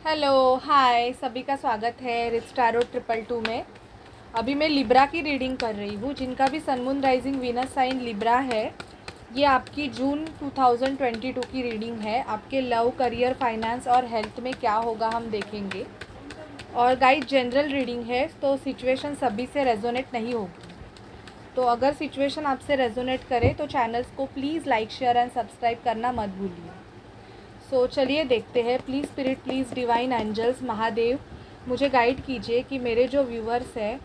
Hello hi सभी का स्वागत है रिच टैरो 222 में। अभी मैं लिब्रा की रीडिंग कर रही हूँ। जिनका भी sun moon rising Venus sign Libra है, ये आपकी जून 2022 की रीडिंग है। आपके लव, करियर, फाइनेंस और हेल्थ में क्या होगा हम देखेंगे। और गाइड जनरल रीडिंग है, तो सिचुएशन सभी से रेजोनेट नहीं होगी। तो अगर सिचुएशन आपसे रेजोनेट करे तो चैनल्स को please like, share and subscribe करना मत भूलिए। सो चलिए देखते हैं। Please spirit, please divine angels, Mahadev मुझे गाइड कीजिए कि मेरे जो व्यूवर्स हैं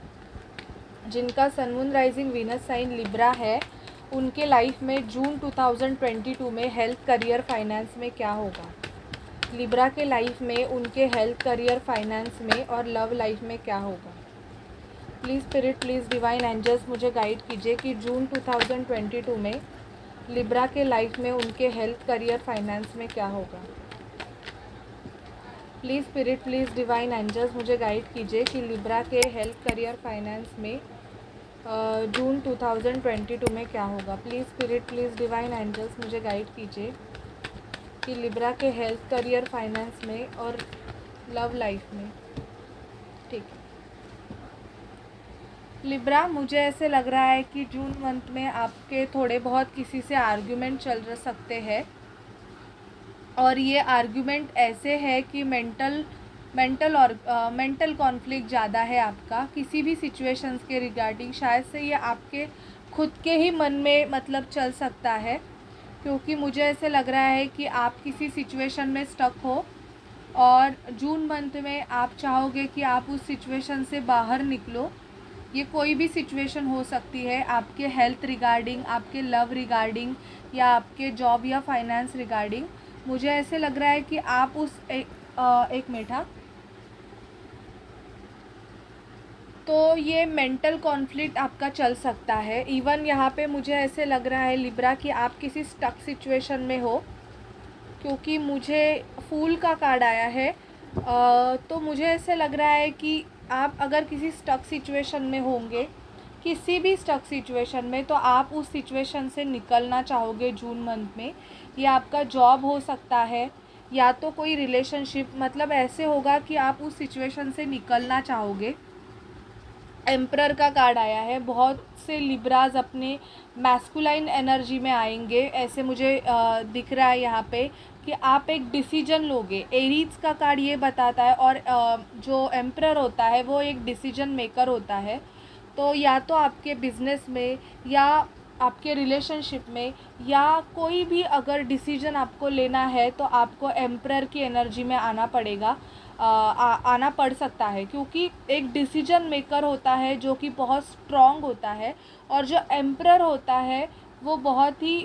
जिनका sun moon rising Venus sign Libra है, उनके लाइफ में जून 2022 में हेल्थ, करियर, फाइनेंस में क्या होगा। लिब्रा के लाइफ में उनके हेल्थ, करियर, फाइनेंस में और लव लाइफ में क्या होगा। Please spirit, please divine angels मुझे गाइड कीजिए कि जून 2022 में लिब्रा के लाइफ में उनके हेल्थ, करियर, फाइनेंस में क्या होगा। Please spirit, please divine angels मुझे गाइड कीजिए कि लिब्रा के हेल्थ, करियर, फाइनेंस में जून 2022 में क्या होगा। Please spirit, please divine angels मुझे गाइड कीजिए कि लिब्रा के हेल्थ, करियर, फाइनेंस में और लव लाइफ में। ठीक है लिब्रा, मुझे ऐसे लग रहा है कि जून मंथ में आपके थोड़े बहुत किसी से आर्ग्यूमेंट चल सकते हैं। और ये आर्ग्यूमेंट ऐसे है कि मेंटल कॉन्फ्लिक्ट ज़्यादा है आपका किसी भी सिचुएशंस के रिगार्डिंग। शायद से ये आपके खुद के ही मन में मतलब चल सकता है, क्योंकि मुझे ऐसे लग रहा है कि आप किसी सिचुएशन में स्टक हो और जून मंथ में आप चाहोगे कि आप उस सिचुएशन से बाहर निकलो। ये कोई भी सिचुएशन हो सकती है, आपके हेल्थ रिगार्डिंग, आपके लव रिगार्डिंग, या आपके जॉब या फाइनेंस रिगार्डिंग। मुझे ऐसे लग रहा है कि आप उस एक मिनट हाँ। तो ये मेंटल कॉन्फ्लिक्ट आपका चल सकता है। इवन यहाँ पे मुझे ऐसे लग रहा है लिब्रा कि आप किसी स्टक सिचुएशन में हो, क्योंकि मुझे फूल का कार्ड आया है। तो मुझे ऐसे लग रहा है कि आप अगर किसी स्टक सिचुएशन में होंगे, किसी भी स्टक सिचुएशन में, तो आप उस सिचुएशन से निकलना चाहोगे जून मंथ में। ये आपका जॉब हो सकता है या तो कोई रिलेशनशिप, मतलब ऐसे होगा कि आप उस सिचुएशन से निकलना चाहोगे। एम्परर का कार्ड आया है। बहुत से लिब्राज अपने मैस्कुलाइन एनर्जी में आएंगे, ऐसे मुझे दिख रहा है यहाँ पे कि आप एक डिसीजन लोगे। एरीज का कार्ड ये बताता है, और जो एम्परर होता है वो एक डिसीजन मेकर होता है। तो या तो आपके बिजनेस में या आपके रिलेशनशिप में या कोई भी अगर डिसीजन आपको लेना है, तो आपको एम्परर की एनर्जी में आना पड़ेगा। आना पड़ सकता है, क्योंकि एक डिसीजन मेकर होता है जो कि बहुत स्ट्रॉन्ग होता है, और जो एम्परर होता है वो बहुत ही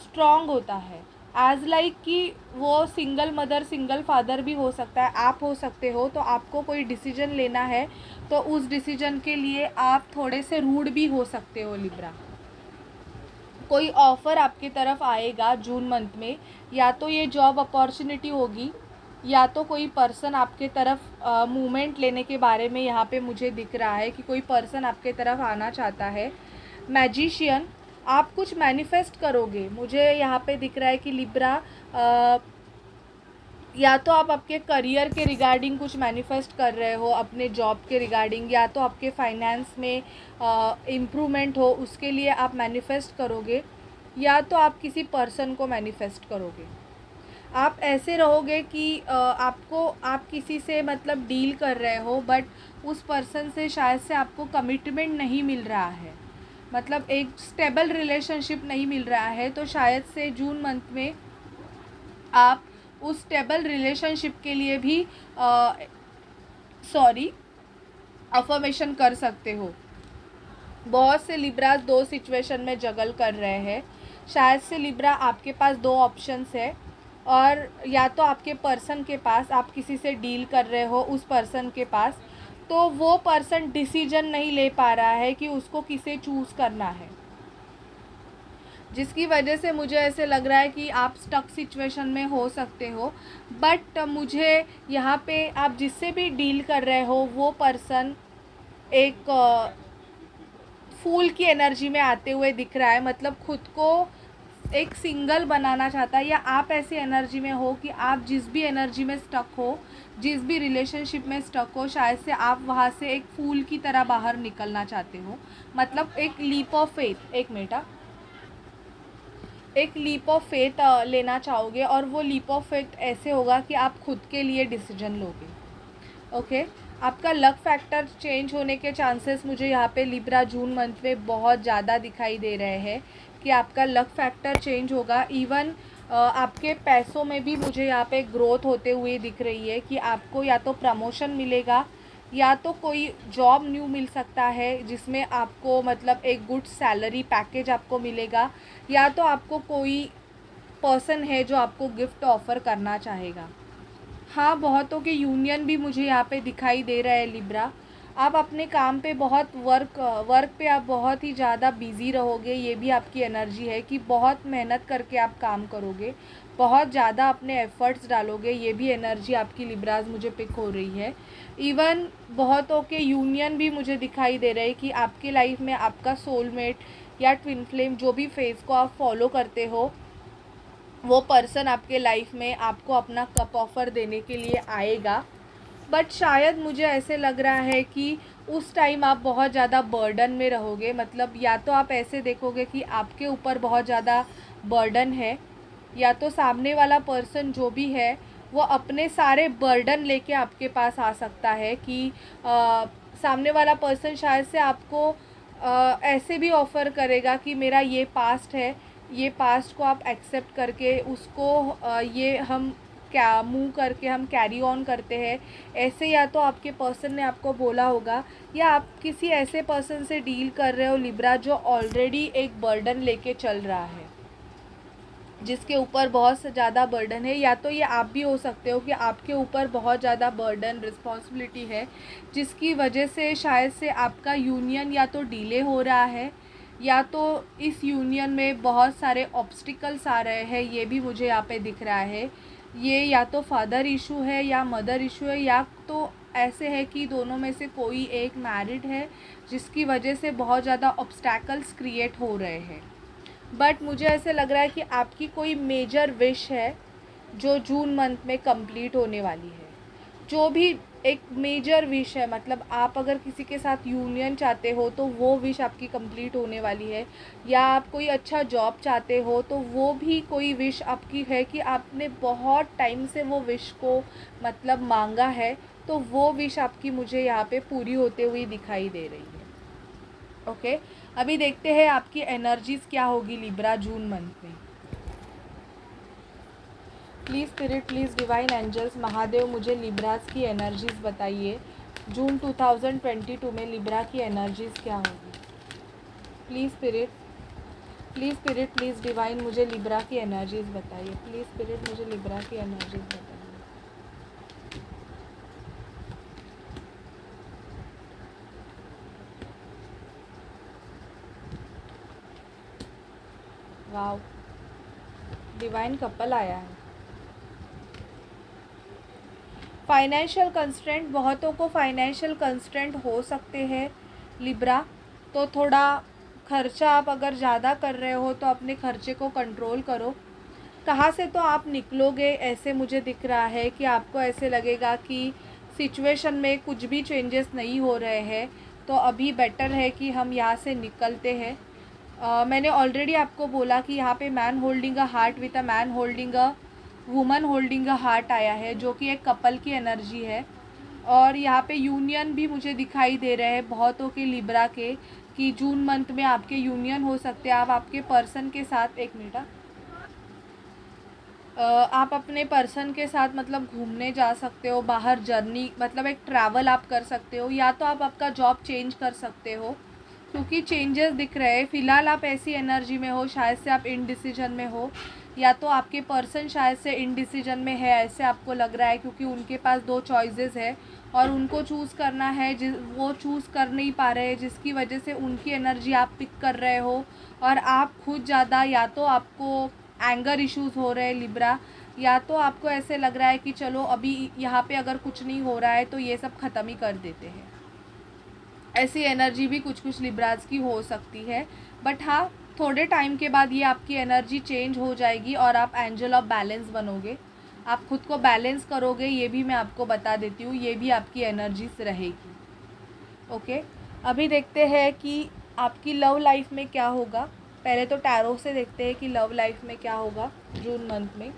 स्ट्रॉन्ग होता है। एज लाइक कि वो सिंगल मदर, सिंगल फादर भी हो सकता है, आप हो सकते हो। तो आपको कोई डिसीजन लेना है, तो उस डिसीजन के लिए आप थोड़े से रूड भी हो सकते हो लिब्रा। कोई ऑफ़र आपकी तरफ आएगा जून मंथ में, या तो ये जॉब अपॉर्चुनिटी होगी, या तो कोई पर्सन आपके तरफ मूवमेंट लेने के बारे में यहाँ पे मुझे दिख रहा है कि कोई पर्सन आपके तरफ आना चाहता है। मैजिशियन, आप कुछ मैनिफेस्ट करोगे। मुझे यहाँ पे दिख रहा है कि लिब्रा या तो आप आपके करियर के रिगार्डिंग कुछ मैनिफेस्ट कर रहे हो, अपने जॉब के रिगार्डिंग, या तो आपके फाइनेंस में इम्प्रूवमेंट हो उसके लिए आप मैनिफेस्ट करोगे, या तो आप किसी पर्सन को मैनिफेस्ट करोगे। आप ऐसे रहोगे कि आप किसी से मतलब डील कर रहे हो, बट उस पर्सन से शायद से आपको कमिटमेंट नहीं मिल रहा है, मतलब एक स्टेबल रिलेशनशिप नहीं मिल रहा है। तो शायद से जून मंथ में आप उस स्टेबल रिलेशनशिप के लिए भी अफर्मेशन कर सकते हो। बहुत से लिब्रास दो सिचुएशन में जगल कर रहे हैं। शायद से लिब्रा आपके पास दो ऑप्शंस है, और या तो आपके पर्सन के पास, आप किसी से डील कर रहे हो उस पर्सन के पास, तो वो पर्सन डिसीजन नहीं ले पा रहा है कि उसको किसे चूज़ करना है, जिसकी वजह से मुझे ऐसे लग रहा है कि आप स्टक सिचुएशन में हो सकते हो। बट मुझे यहाँ पे आप जिससे भी डील कर रहे हो वो पर्सन एक फूल की एनर्जी में आते हुए दिख रहा है, मतलब खुद को एक सिंगल बनाना चाहता है, या आप ऐसी एनर्जी में हो कि आप जिस भी एनर्जी में स्टक हो, जिस भी रिलेशनशिप में स्टक हो, शायद से आप वहाँ से एक फूल की तरह बाहर निकलना चाहते हो, मतलब एक लीप ऑफ फेथ, एक लीप ऑफ फेथ लेना चाहोगे, और वो लीप ऑफ फेथ ऐसे होगा कि आप खुद के लिए डिसीजन लोगे। ओके, आपका लक फैक्टर चेंज होने के चांसेस मुझे यहाँ पे लिब्रा जून मंथ में बहुत ज़्यादा दिखाई दे रहे हैं कि आपका लक फैक्टर चेंज होगा। इवन आपके पैसों में भी मुझे यहाँ पे ग्रोथ होते हुए दिख रही है कि आपको या तो प्रमोशन मिलेगा, या तो कोई जॉब न्यू मिल सकता है जिसमें आपको मतलब एक गुड सैलरी पैकेज आपको मिलेगा, या तो आपको कोई पर्सन है जो आपको गिफ्ट ऑफ़र करना चाहेगा। हाँ, बहुतों के यूनियन भी मुझे यहाँ पे दिखाई दे रहा है लिब्रा। आप अपने काम पे बहुत वर्क पे आप बहुत ही ज़्यादा बिज़ी रहोगे, ये भी आपकी एनर्जी है कि बहुत मेहनत करके आप काम करोगे, बहुत ज़्यादा अपने एफ़र्ट्स डालोगे, ये भी एनर्जी आपकी लिब्राज मुझे पिक हो रही है। इवन बहुतों के यूनियन भी मुझे दिखाई दे रहे हैं कि आपके लाइफ में आपका सोलमेट या ट्विन फ्लेम, जो भी फेज़ को आप फॉलो करते हो, वो पर्सन आपके लाइफ में आपको अपना कप ऑफ़र देने के लिए आएगा। बट शायद मुझे ऐसे लग रहा है कि उस टाइम आप बहुत ज़्यादा बर्डन में रहोगे, मतलब या तो आप ऐसे देखोगे कि आपके ऊपर बहुत ज़्यादा बर्डन है, या तो सामने वाला पर्सन जो भी है वो अपने सारे बर्डन लेके आपके पास आ सकता है कि सामने वाला पर्सन शायद से आपको ऐसे भी ऑफ़र करेगा कि मेरा ये पास्ट है, ये पास्ट को आप एक्सेप्ट करके उसको ये हम क्या मूव करके हम कैरी ऑन करते हैं ऐसे। या तो आपके पर्सन ने आपको बोला होगा, या आप किसी ऐसे पर्सन से डील कर रहे हो लिब्रा जो ऑलरेडी एक बर्डन लेके चल रहा है, जिसके ऊपर बहुत ज़्यादा बर्डन है। या तो ये आप भी हो सकते हो कि आपके ऊपर बहुत ज़्यादा बर्डन रिस्पॉन्सिबिलिटी है, जिसकी वजह से शायद से आपका यूनियन या तो डिले हो रहा है, या तो इस यूनियन में बहुत सारे ऑब्स्टिकल्स आ रहे हैं, ये भी मुझे यहाँ पे दिख रहा है। ये या तो फादर इशू है या मदर इशू है, या तो ऐसे है कि दोनों में से कोई एक मैरिड है, जिसकी वजह से बहुत ज़्यादा ऑब्स्टैकल्स क्रिएट हो रहे हैं। बट मुझे ऐसे लग रहा है कि आपकी कोई मेजर विश है जो जून मंथ में कंप्लीट होने वाली है। जो भी एक मेजर विश है, मतलब आप अगर किसी के साथ यूनियन चाहते हो तो वो विश आपकी कंप्लीट होने वाली है, या आप कोई अच्छा जॉब चाहते हो तो वो भी कोई विश आपकी है कि आपने बहुत टाइम से वो विश को मतलब मांगा है, तो वो विश आपकी मुझे यहाँ पे पूरी होते हुई दिखाई दे रही है। ओके, अभी देखते हैं आपकी एनर्जीज़ क्या होगी लिब्रा जून मंथ में। Please spirit, please divine angels, Mahadev, मुझे लिब्रास की एनर्जीज़ बताइए जून 2022 में लिब्रा की एनर्जीज़ क्या होगी। Please spirit, please spirit, please divine, मुझे लिब्रा की एनर्जीज़ बताइए। प्लीज़ स्पिरिट, मुझे लिब्रा की एनर्जीज़ बताइए। वाओ, डिवाइन कपल आया है। फाइनेंशियल कंस्ट्रेंट, बहुतों को फाइनेंशियल कंस्ट्रेंट हो सकते हैं लिब्रा, तो थोड़ा खर्चा आप अगर ज़्यादा कर रहे हो तो अपने खर्चे को कंट्रोल करो। कहाँ से तो आप निकलोगे, ऐसे मुझे दिख रहा है कि आपको ऐसे लगेगा कि सिचुएशन में कुछ भी चेंजेस नहीं हो रहे हैं, तो अभी बेटर है कि हम यहाँ से निकलते हैं। मैंने ऑलरेडी आपको बोला कि यहाँ पे man holding a heart with a man holding a woman holding a heart आया है, जो कि एक कपल की एनर्जी है। और यहाँ पे यूनियन भी मुझे दिखाई दे रहे हैं बहुतों के लिब्रा के, कि जून मंथ में आपके यूनियन हो सकते हैं। आप आपके पर्सन के साथ, एक मिनट, आप अपने पर्सन के साथ मतलब घूमने जा सकते हो, बाहर जर्नी मतलब एक ट्रैवल आप कर सकते हो, या तो आप आपका जॉब चेंज कर सकते हो, क्योंकि चेंजेस दिख रहे हैं। फ़िलहाल आप ऐसी एनर्जी में हो, शायद से आप इनडिसीजन में हो, या तो आपके पर्सन शायद से इनडिसीजन में है, ऐसे आपको लग रहा है, क्योंकि उनके पास दो चॉइसेस है और उनको चूज़ करना है, वो चूज़ कर नहीं पा रहे हैं, जिसकी वजह से उनकी एनर्जी आप पिक कर रहे हो, और आप खुद ज़्यादा, या तो आपको एंगर इश्यूज़ हो रहे हैं लिब्रा, या तो आपको ऐसे लग रहा है कि चलो अभी यहाँ पे अगर कुछ नहीं हो रहा है तो ये सब ख़त्म ही कर देते हैं। ऐसी एनर्जी भी कुछ कुछ लिब्राज की हो सकती है। बट हाँ, थोड़े टाइम के बाद ये आपकी एनर्जी चेंज हो जाएगी और आप एंजल ऑफ बैलेंस बनोगे। आप खुद को बैलेंस करोगे, ये भी मैं आपको बता देती हूँ, ये भी आपकी एनर्जीज रहेगी। ओके, अभी देखते हैं कि आपकी लव लाइफ में क्या होगा। पहले तो टैरो से देखते हैं कि लव लाइफ में क्या होगा जून मंथ में।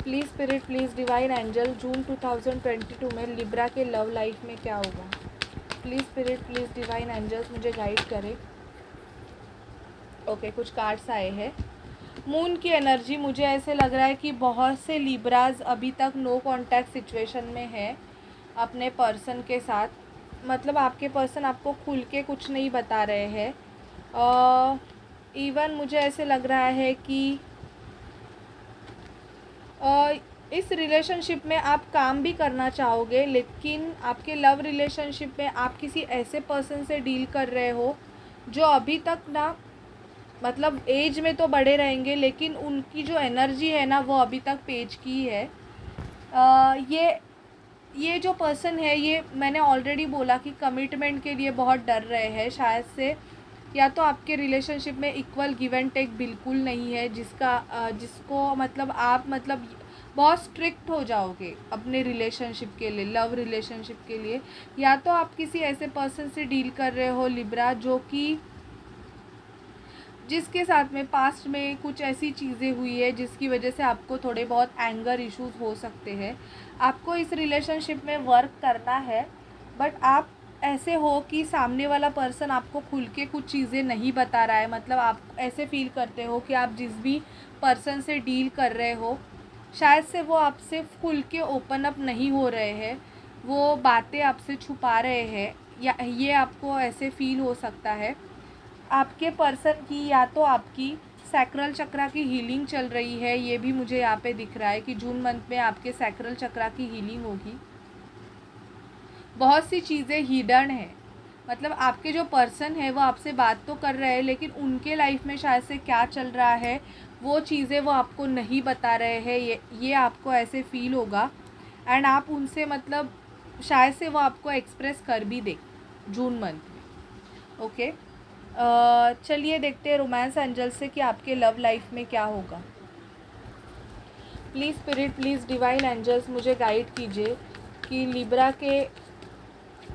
Please spirit, please divine angel, June 2022 में लिब्रा के लव लाइफ में क्या होगा। Please spirit, please divine angels मुझे गाइड करें। ओके, कुछ कार्ड्स आए हैं। मून की एनर्जी, मुझे ऐसे लग रहा है कि बहुत से लिब्राज अभी तक नो कांटेक्ट सिचुएशन में है अपने पर्सन के साथ। मतलब आपके पर्सन आपको खुल के कुछ नहीं बता रहे हैं। इवन मुझे ऐसे लग रहा है कि इस रिलेशनशिप में आप काम भी करना चाहोगे, लेकिन आपके लव रिलेशनशिप में आप किसी ऐसे पर्सन से डील कर रहे हो जो अभी तक ना, मतलब एज में तो बड़े रहेंगे लेकिन उनकी जो एनर्जी है ना वो अभी तक पेज की है। ये जो पर्सन है, ये मैंने ऑलरेडी बोला कि कमिटमेंट के लिए बहुत डर रहे हैं शायद से। या तो आपके रिलेशनशिप में इक्वल गिव एंड टेक बिल्कुल नहीं है, जिसको मतलब आप मतलब बहुत स्ट्रिक्ट हो जाओगे अपने रिलेशनशिप के लिए, लव रिलेशनशिप के लिए। या तो आप किसी ऐसे पर्सन से डील कर रहे हो लिब्रा जिसके साथ में पास्ट में कुछ ऐसी चीज़ें हुई है जिसकी वजह से आपको थोड़े बहुत एंगर इश्यूज हो सकते हैं। आपको इस रिलेशनशिप में वर्क करना है, बट आप ऐसे हो कि सामने वाला पर्सन आपको खुल के कुछ चीज़ें नहीं बता रहा है। मतलब आप ऐसे फील करते हो कि आप जिस भी पर्सन से डील कर रहे हो शायद से वो आपसे खुल के ओपन अप नहीं हो रहे हैं, वो बातें आपसे छुपा रहे हैं, या ये आपको ऐसे फील हो सकता है। आपके पर्सन की या तो आपकी सैक्रल चक्रा की हीलिंग चल रही है, ये भी मुझे यहाँ पे दिख रहा है कि जून मंथ में आपके सैक्रल चक्रा की हीलिंग होगी। बहुत सी चीज़ें हिडन है, मतलब आपके जो पर्सन है वो आपसे बात तो कर रहे हैं लेकिन उनके लाइफ में शायद से क्या चल रहा है वो चीज़ें वो आपको नहीं बता रहे हैं। ये आपको ऐसे फील होगा एंड आप उनसे मतलब शायद से वो आपको एक्सप्रेस कर भी दे जून मंथ में। ओके, चलिए देखते हैं रोमांस एंजल से कि आपके लव लाइफ में क्या होगा। Please spirit, please divine angels मुझे गाइड कीजिए कि लिब्रा के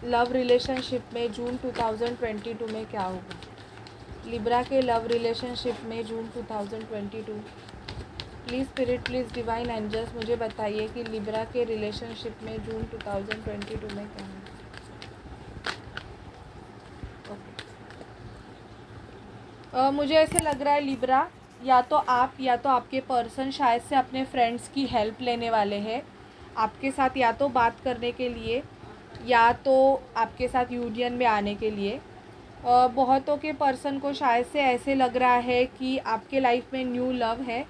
लव रिलेशनशिप में जून 2022 में क्या होगा। लिब्रा के लव रिलेशनशिप में June 2022, please spirit, please divine angels मुझे बताइए कि लिब्रा के रिलेशनशिप में जून 2022 में क्या होगा। मुझे ऐसे लग रहा है लिब्रा, या तो आप या तो आपके पर्सन शायद से अपने फ्रेंड्स की हेल्प लेने वाले हैं आपके साथ, या तो बात करने के लिए या तो आपके साथ यूनियन में आने के लिए। बहुतों के पर्सन को शायद से ऐसे लग रहा है कि आपके लाइफ में न्यू लव है,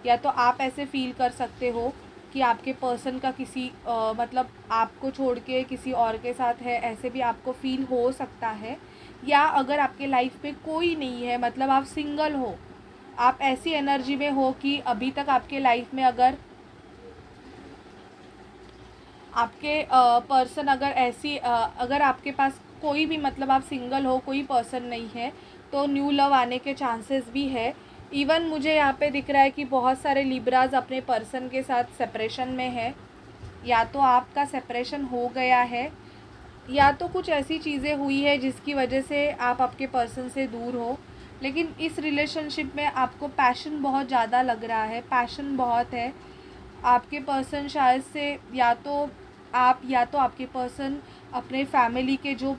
या तो आप ऐसे फील कर सकते हो कि आपके पर्सन का किसी मतलब आपको छोड़ के किसी और के साथ है, ऐसे भी आपको फील हो सकता है। या अगर आपके लाइफ में कोई नहीं है, मतलब आप सिंगल हो, आप ऐसी एनर्जी में हो कि अभी तक आपके लाइफ में अगर आपके पर्सन अगर आपके पास कोई भी, मतलब आप सिंगल हो, कोई पर्सन नहीं है, तो न्यू लव आने के चांसेस भी है। इवन मुझे यहाँ पे दिख रहा है कि बहुत सारे लिब्राज अपने पर्सन के साथ सेपरेशन में है, या तो आपका सेपरेशन हो गया है या तो कुछ ऐसी चीज़ें हुई है जिसकी वजह से आप आपके पर्सन से दूर हो। लेकिन इस रिलेशनशिप में आपको पैशन बहुत ज़्यादा लग रहा है, पैशन बहुत है। आपके पर्सन शायद से या तो आप या तो आपके पर्सन अपने फैमिली के जो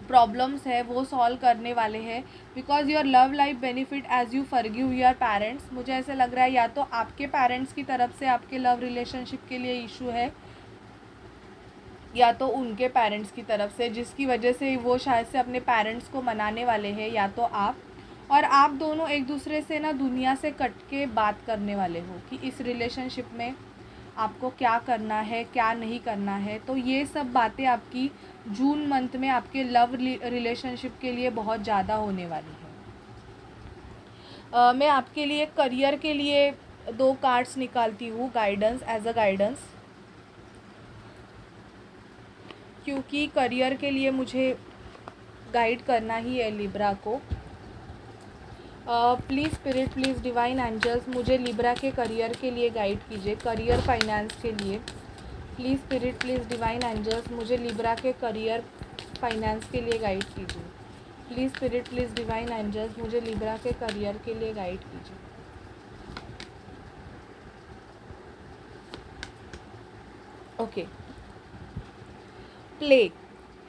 प्रॉब्लम्स है वो सॉल्व करने वाले हैं, because your love life benefit as you forgive your parents. मुझे ऐसे लग रहा है या तो आपके पेरेंट्स की तरफ से आपके लव रिलेशनशिप के लिए इशू है, या तो उनके पेरेंट्स की तरफ से, जिसकी वजह से वो शायद से अपने पेरेंट्स को मनाने वाले हैं, या तो आप दोनों एक दूसरे से ना दुनिया से कट के बात करने वाले हो कि इस रिलेशनशिप में आपको क्या करना है, क्या नहीं करना है। तो ये सब बातें आपकी जून मंथ में आपके लव रिलेशनशिप के लिए बहुत ज़्यादा होने वाली है। मैं आपके लिए करियर के लिए 2 कार्ड्स निकालती हूँ, गाइडेंस, एज अ गाइडेंस, क्योंकि करियर के लिए मुझे गाइड करना ही है लिब्रा को। Please spirit, please divine angels मुझे लिब्रा के करियर के लिए गाइड कीजिए, करियर फाइनेंस के लिए। Please spirit, please divine angels मुझे लिब्रा के करियर फाइनेंस के लिए गाइड कीजिए। Please spirit, please divine angels मुझे लिब्रा के करियर के लिए गाइड कीजिए। Okay, play,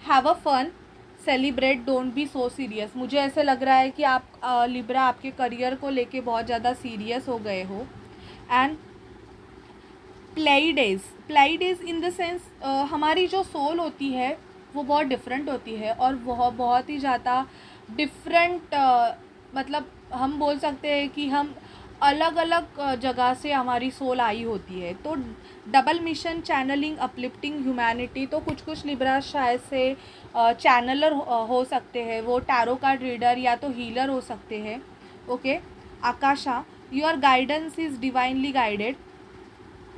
have a fun, celebrate, don't be so serious. मुझे ऐसे लग रहा है कि आप लिब्रा आपके करियर को लेके बहुत ज़्यादा सीरियस हो गए हो। एंड प्लाइडेज इन द सेंस हमारी जो सोल होती है वो बहुत डिफरेंट होती है, और वह बहुत ही ज़्यादा डिफरेंट, मतलब हम बोल सकते हैं कि हम अलग अलग जगह से हमारी सोल आई होती है। तो double mission, channelling, uplifting humanity, तो कुछ कुछ लिब्रा शायद से चैनलर हो सकते हैं, वो टैरो कार्ड रीडर या तो हीलर हो सकते हैं। Okay, Akasha, your guidance is divinely guided.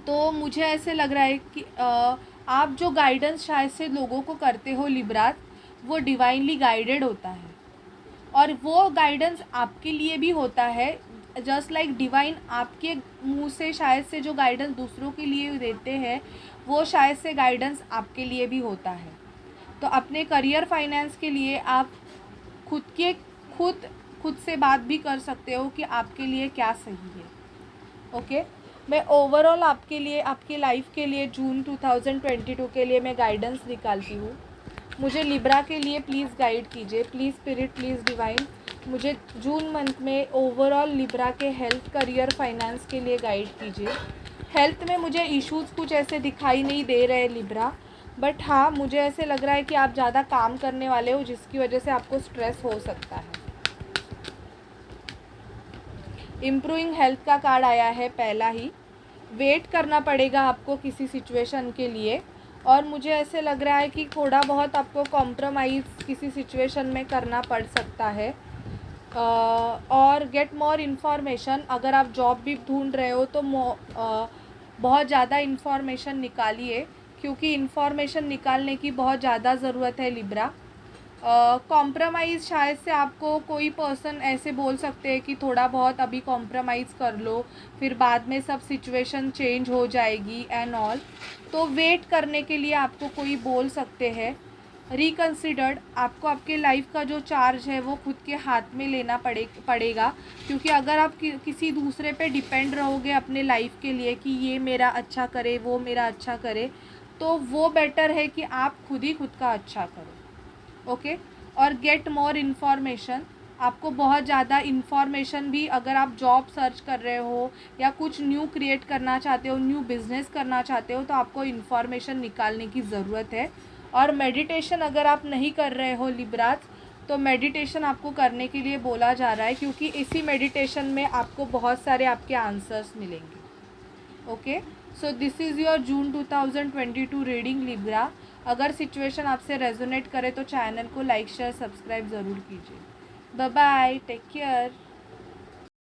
तो मुझे ऐसे लग रहा है कि आप जो गाइडेंस शायद से लोगों को करते हो लिब्रा, वो डिवाइनली गाइडेड होता है, और वो गाइडेंस आपके लिए भी होता है। जस्ट लाइक डिवाइन आपके मुंह से शायद से जो गाइडेंस दूसरों के लिए देते हैं, वो शायद से गाइडेंस आपके लिए भी होता है। तो अपने करियर फाइनेंस के लिए आप खुद के खुद खुद से बात भी कर सकते हो कि आपके लिए क्या सही है। ओके, मैं ओवरऑल आपके लिए, आपकी लाइफ के लिए जून 2022 के लिए मैं गाइडेंस निकालती हूँ। मुझे लिब्रा के लिए प्लीज़ गाइड कीजिए, प्लीज़ स्पिरिट, प्लीज़ डिवाइन मुझे जून मंथ में ओवरऑल लिब्रा के हेल्थ, करियर, फाइनेंस के लिए गाइड कीजिए। हेल्थ में मुझे इश्यूज़ कुछ ऐसे दिखाई नहीं दे रहे लिब्रा, बट हाँ मुझे ऐसे लग रहा है कि आप ज़्यादा काम करने वाले हो, जिसकी वजह से आपको स्ट्रेस हो सकता है। इम्प्रूविंग हेल्थ का कार्ड आया है पहला ही। वेट करना पड़ेगा आपको किसी सिचुएशन के लिए, और मुझे ऐसे लग रहा है कि थोड़ा बहुत आपको कॉम्प्रोमाइज़ किसी सिचुएशन में करना पड़ सकता है। और गेट मोर इन्फॉर्मेशन, अगर आप जॉब भी ढूंढ रहे हो तो बहुत ज़्यादा इन्फॉर्मेशन निकालिए, क्योंकि इन्फॉर्मेशन निकालने की बहुत ज़्यादा ज़रूरत है लिब्रा। कॉम्प्रोमाइज़ शायद से आपको कोई पर्सन ऐसे बोल सकते हैं कि थोड़ा बहुत अभी कॉम्प्रोमाइज़ कर लो, फिर बाद में सब सिचुएशन चेंज हो जाएगी एंड ऑल। तो वेट करने के लिए आपको कोई बोल सकते हैं। रिकन्सिडर्ड, आपको आपके लाइफ का जो चार्ज है वो खुद के हाथ में लेना पड़ेगा, क्योंकि अगर आप किसी दूसरे पे डिपेंड रहोगे अपने लाइफ के लिए कि ये मेरा अच्छा करे, वो मेरा अच्छा करे, तो वो बेटर है कि आप खुद ही खुद का अच्छा करो। ओके, और गेट मोर इन्फॉर्मेशन, आपको बहुत ज़्यादा इन्फॉर्मेशन भी, अगर आप जॉब सर्च कर रहे हो या कुछ न्यू क्रिएट करना चाहते हो, न्यू बिजनेस करना चाहते हो, तो आपको इन्फॉर्मेशन निकालने की ज़रूरत है। और मेडिटेशन अगर आप नहीं कर रहे हो लिब्राज, तो मेडिटेशन आपको करने के लिए बोला जा रहा है, क्योंकि इसी मेडिटेशन में आपको बहुत सारे आपके आंसर्स मिलेंगे। Okay, so this is your June 2022 reading Libra. अगर सिचुएशन आपसे रेजोनेट करे तो चैनल को लाइक, शेयर, सब्सक्राइब ज़रूर कीजिए। Bye bye, take care.